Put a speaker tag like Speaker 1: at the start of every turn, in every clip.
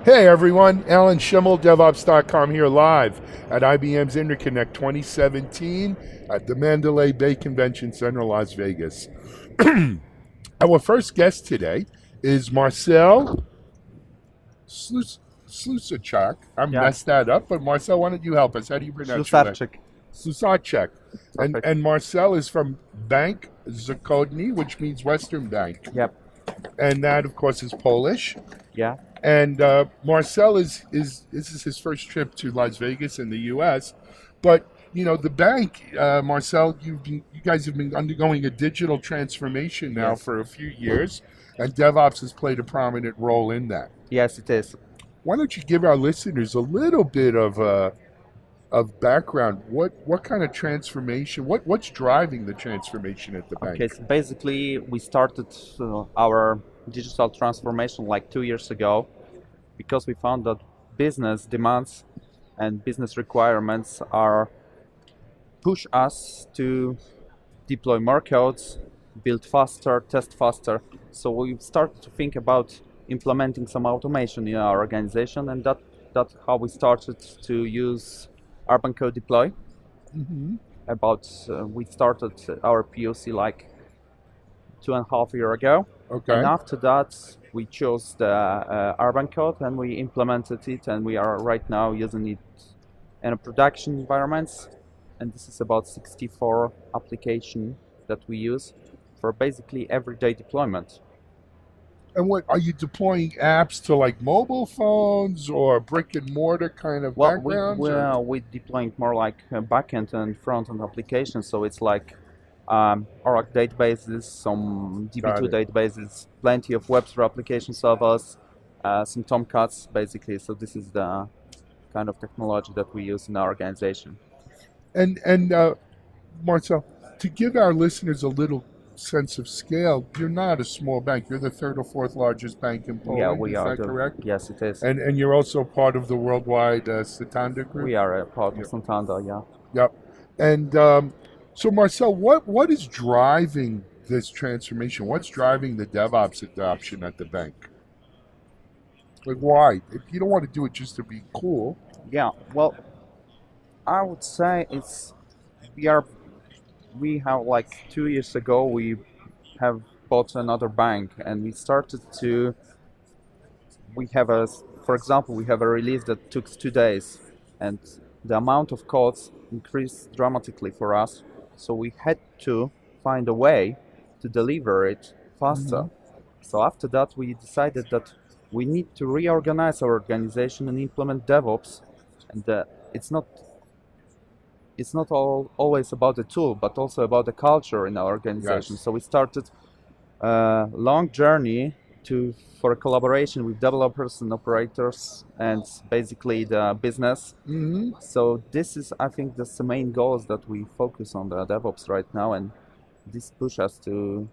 Speaker 1: Hey everyone, Alan Shimel, DevOps.com here live at IBM's Interconnect 2017 at the Mandalay Bay Convention Center, Las Vegas. Our first guest today is Marcel Slusarczyk. I
Speaker 2: Yeah,
Speaker 1: messed that up, but Marcel, why don't you help us? How do you pronounce your name?
Speaker 2: Slusarczyk.
Speaker 1: Slusarczyk.
Speaker 2: Perfect.
Speaker 1: And Marcel is from Bank Zachodni, which means Western Bank.
Speaker 2: Yep.
Speaker 1: And that, of course, is Polish.
Speaker 2: Yeah.
Speaker 1: And Marcel this is his first trip to Las Vegas in the U.S. But you know the bank, Marcel, you guys have been undergoing a digital transformation now
Speaker 2: Yes.
Speaker 1: for a few years, and DevOps has played a prominent role in that.
Speaker 2: Yes, it is.
Speaker 1: Why don't you give our listeners a little bit of background? What kind of transformation? What's driving the transformation at the bank?
Speaker 2: Okay, so basically we started our digital transformation like 2 years ago because we found that business demands and business requirements are push us to deploy more codes, build faster, test faster. So we started to think about implementing some automation in our organization, and that's how we started to use Urban Code Deploy.
Speaker 1: Mm-hmm.
Speaker 2: We started our POC like 2.5 years ago.
Speaker 1: Okay.
Speaker 2: And after that, we chose the Urban Code and we implemented it, and we are right now using it in a production environments. And this is about 64 applications that we use for basically everyday deployment.
Speaker 1: And what are you deploying apps to, like mobile phones or brick and mortar kind of backgrounds?
Speaker 2: We're deploying more like backend and front-end applications. So it's like Oracle databases, some DB2 databases, plenty of web application servers, some Tomcats basically. So this is the kind of technology that we use in our organization.
Speaker 1: And Marcel, to give our listeners a little sense of scale, you're not a small bank. You're the third or fourth largest bank in Poland.
Speaker 2: Yeah, we
Speaker 1: is
Speaker 2: are.
Speaker 1: that correct?
Speaker 2: Yes, it is.
Speaker 1: And you're also part of the worldwide Santander group.
Speaker 2: We are a part of Santander, yeah.
Speaker 1: Yep. And so, Marcel, what is driving this transformation? What's driving the DevOps adoption at the bank? Like, why? If you don't want to do it just to be cool.
Speaker 2: Yeah, well, I would say we have like 2 years ago we have bought another bank, and we started to for example, we have a release that took 2 days, and the amount of codes increased dramatically for us, so we had to find a way to deliver it faster.
Speaker 1: Mm-hmm.
Speaker 2: So after that we decided that we need to reorganize our organization and implement DevOps, and it's not always about the tool, but also about the culture in our organization.
Speaker 1: Yes.
Speaker 2: So we started a long journey for a collaboration with developers and operators and basically the business.
Speaker 1: Mm-hmm.
Speaker 2: So this is, I think, that's the main goals that we focus on the DevOps right now, and this pushes us to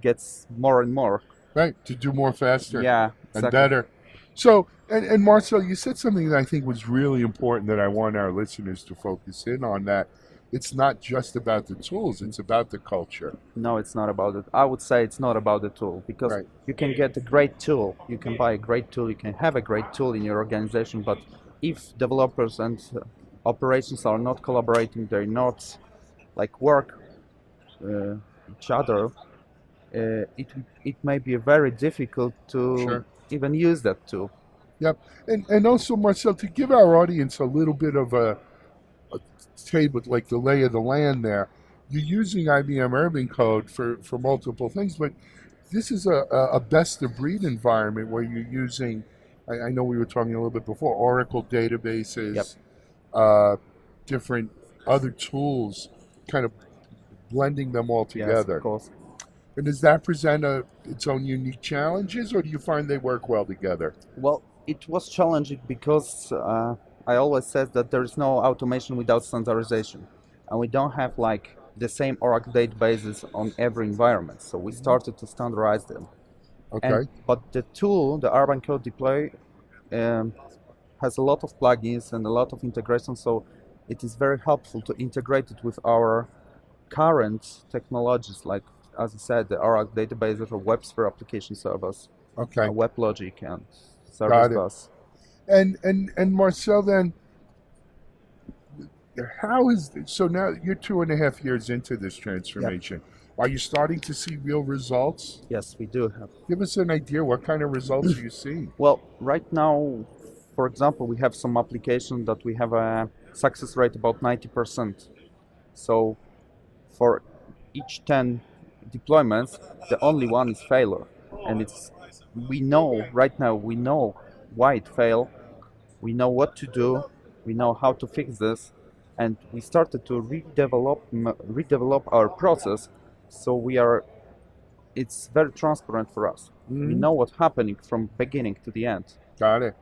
Speaker 2: get more and more.
Speaker 1: Right, to do more faster.
Speaker 2: Yeah,
Speaker 1: and
Speaker 2: exactly.
Speaker 1: better. So, and Marcel, you said something that I think was really important that I want our listeners to focus in on, that it's not just about the tools, it's about the culture.
Speaker 2: No, it's not about it. I would say it's not about the tool, because
Speaker 1: Right.
Speaker 2: you can get a great tool, you can buy a great tool, you can have a great tool in your organization, but if developers and operations are not collaborating, they're not like work each other, it may be very difficult to
Speaker 1: Sure.
Speaker 2: even use that tool.
Speaker 1: Yep. And also, Marcel, to give our audience a little bit of a table, like the lay of the land there, you're using IBM Urban Code for multiple things, but this is a best of breed environment where you're using, I know we were talking a little bit before, Oracle databases,
Speaker 2: Yep.
Speaker 1: Different other tools, kind of blending them all together.
Speaker 2: Yes, of course.
Speaker 1: And does that present its own unique challenges, or do you find they work well together?
Speaker 2: Well, it was challenging because I always said that there is no automation without standardization, and we don't have like the same Oracle databases on every environment. So we started to standardize them.
Speaker 1: Okay.
Speaker 2: But the tool, the Urban Code Deploy, has a lot of plugins and a lot of integration. So it is very helpful to integrate it with our current technologies, like, as I said, the Oracle databases or web sphere application servers.
Speaker 1: Okay,
Speaker 2: WebLogic and Service
Speaker 1: got it.
Speaker 2: Bus.
Speaker 1: And Marcel, then how is so now you're 2.5 years into this
Speaker 2: Yep.
Speaker 1: transformation. Are you starting to see real results?
Speaker 2: Yes, we do have.
Speaker 1: Give us an idea. What kind of results are you seeing?
Speaker 2: Well, right now, for example, we have some application that we have a success rate about 90%. So for each 10 deployments, the only one is failure. And it's we know right now we know why it failed, we know what to do, we know how to fix this, and we started to redevelop our process. So it's very transparent for us. We
Speaker 1: Mhm.
Speaker 2: know what's happening from beginning to the end.
Speaker 1: Got it.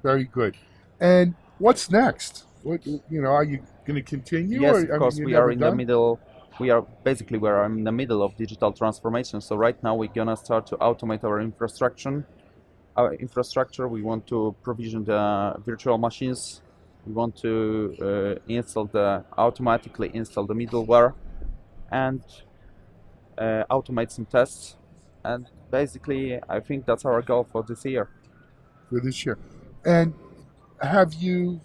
Speaker 1: Very good. And what's next? What are you going to continue,
Speaker 2: Yes,
Speaker 1: or
Speaker 2: of
Speaker 1: I mean,
Speaker 2: course,
Speaker 1: you're
Speaker 2: we are
Speaker 1: never
Speaker 2: in the
Speaker 1: done?
Speaker 2: middle. We're in the middle of digital transformation. So right now we're gonna start to automate our infrastructure. We want to provision the virtual machines. We want to automatically install the middleware and automate some tests. And basically, I think that's our goal for this year.
Speaker 1: For this year? And have you,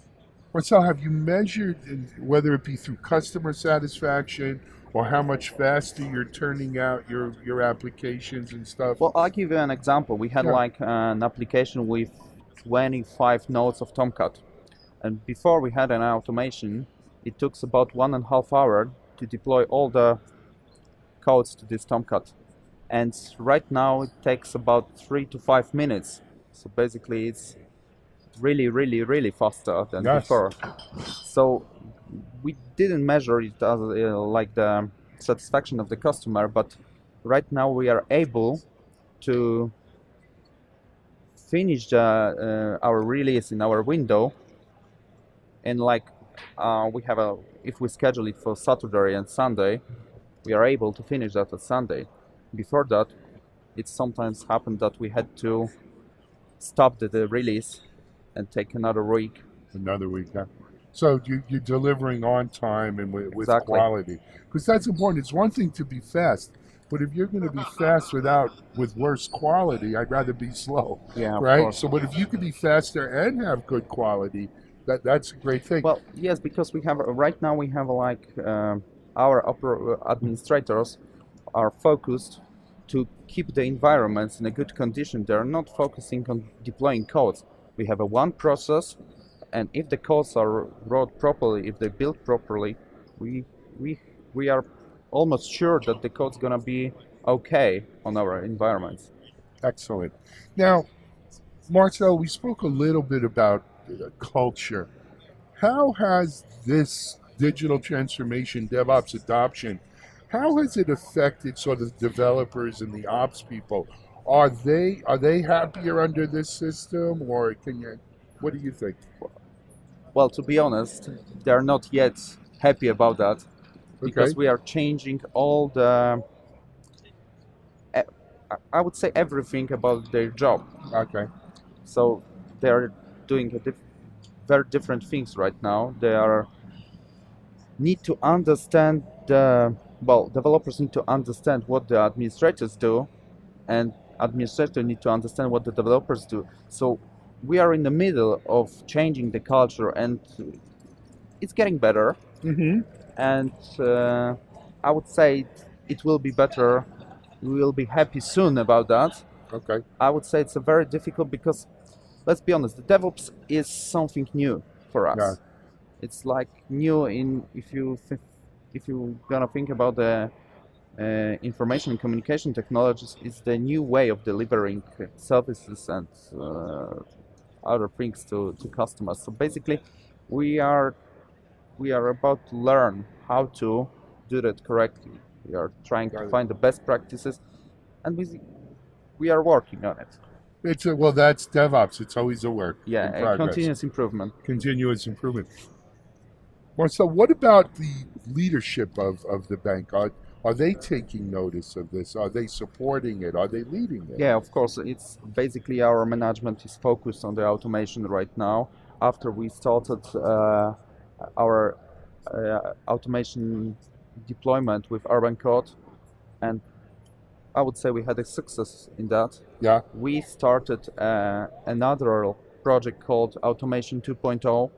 Speaker 1: Marcel, have you measured, whether it be through customer satisfaction or how much faster you're turning out your applications and stuff?
Speaker 2: Well, I'll give you an example. We had
Speaker 1: Yeah.
Speaker 2: like an application with 25 nodes of Tomcat. And before we had an automation, it took about 1.5 hours to deploy all the codes to this Tomcat. And right now it takes about 3 to 5 minutes. So basically it's really, really, really faster than
Speaker 1: Yes.
Speaker 2: before. So we didn't measure it as like the satisfaction of the customer, but right now we are able to finish our release in our window, and like we have a if we schedule it for Saturday and Sunday, we are able to finish that on Sunday. Before that, it sometimes happened that we had to stop the release and take another week.
Speaker 1: Another week. Huh? So you're delivering on time and with
Speaker 2: Exactly.
Speaker 1: quality, because that's important. It's one thing to be fast, but if you're going to be fast with worse quality, I'd rather be slow,
Speaker 2: Yeah, of
Speaker 1: right?
Speaker 2: course.
Speaker 1: So, but if you could be faster and have good quality, that's a great thing.
Speaker 2: Well, yes, because we have right now we have like our administrators are focused to keep the environments in a good condition. They are not focusing on deploying codes. We have a one process, and if the codes are wrote properly, if they built properly, we we we are almost sure that the code's gonna be okay on our environments.
Speaker 1: Excellent. Now, Marcel, we spoke a little bit about culture. How has this digital transformation, DevOps adoption, how has it affected sort of developers and the ops people? Are they happier under this system, or can you? What do you think?
Speaker 2: Well, to be honest, they are not yet happy about that
Speaker 1: Okay,
Speaker 2: because we are changing all the e- I would say everything about their job.
Speaker 1: okay,
Speaker 2: So they are doing very different things right now. They are need to understand developers need to understand what the administrators do, and administrators need to understand what the developers do. So we are in the middle of changing the culture, and it's getting better.
Speaker 1: mm-hmm,
Speaker 2: And I would say it will be better. We will be happy soon about that.
Speaker 1: okay,
Speaker 2: I would say it's a very difficult because let's be honest, the DevOps is something new for
Speaker 1: yeah,
Speaker 2: us. It's like new in if you gonna think about the information and communication technologies, it's the new way of delivering services and other things to customers. So basically, we are we are about to learn how to do that correctly. We are trying to
Speaker 1: got it.
Speaker 2: find the best practices, and we are working on it.
Speaker 1: Well, that's DevOps. It's always a work
Speaker 2: Yeah,
Speaker 1: in
Speaker 2: a
Speaker 1: progress,
Speaker 2: continuous improvement.
Speaker 1: continuous improvement. Marcel, what about the leadership of the bank? Are they taking notice of this? Are they supporting it? Are they leading it?
Speaker 2: Yeah, of course. It's basically our management is focused on the automation right now. After we started our automation deployment with Urban Code, and I would say we had a success in that.
Speaker 1: Yeah.
Speaker 2: We started another project called Automation 2.0.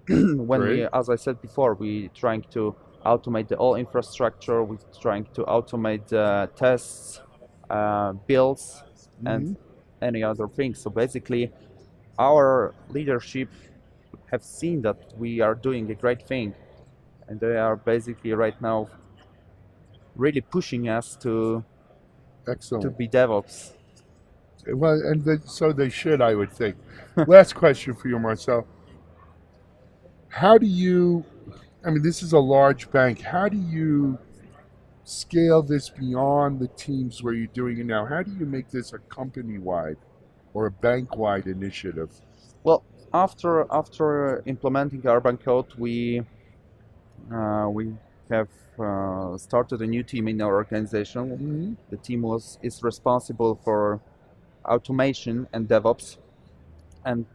Speaker 2: When
Speaker 1: Great.
Speaker 2: we, as I said before, we trying to automate the whole infrastructure. We trying to automate tests, builds, and any other things. So basically, our leadership have seen that we are doing a great thing, and they are basically right now really pushing us to
Speaker 1: Excellent.
Speaker 2: be DevOps.
Speaker 1: Well, and so they should, I would think. Last question for you, Marcel. How do you, I mean, this is a large bank. How do you scale this beyond the teams where you're doing it now? How do you make this a company-wide or a bank-wide initiative?
Speaker 2: Well, after implementing Urban Code, we have started a new team in our organization. The team is responsible for automation and DevOps, and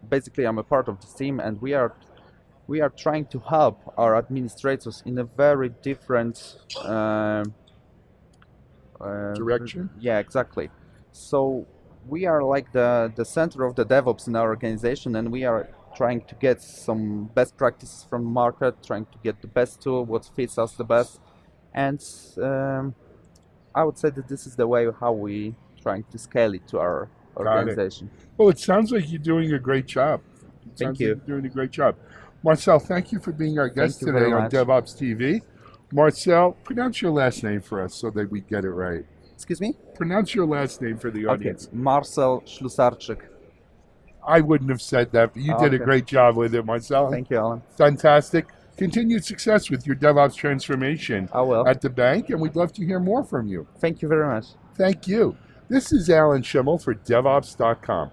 Speaker 2: basically I'm a part of this team, and we are trying to help our administrators in a very different
Speaker 1: Direction?
Speaker 2: Yeah, exactly. So we are like the center of the DevOps in our organization, and we are trying to get some best practices from the market, trying to get the best tool, what fits us the best, and I would say that this is the way how we trying to scale it to our organization.
Speaker 1: Well, it sounds like you're doing a great job.
Speaker 2: Thank you.
Speaker 1: Like you're doing a great job. Marcel, thank you for being our guest
Speaker 2: Thank you
Speaker 1: today
Speaker 2: very
Speaker 1: on
Speaker 2: much.
Speaker 1: DevOps TV. Marcel, pronounce your last name for us so that we get it right.
Speaker 2: Excuse me?
Speaker 1: Pronounce your last name for the audience.
Speaker 2: Okay, Marcel Slusarczyk.
Speaker 1: I wouldn't have said that, but you did a great job with it, Marcel.
Speaker 2: Thank you, Alan.
Speaker 1: Fantastic. Continued success with your DevOps transformation
Speaker 2: I will.
Speaker 1: at the bank, and we'd love to hear more from you.
Speaker 2: Thank you very much.
Speaker 1: Thank you. This is Alan Shimel for DevOps.com.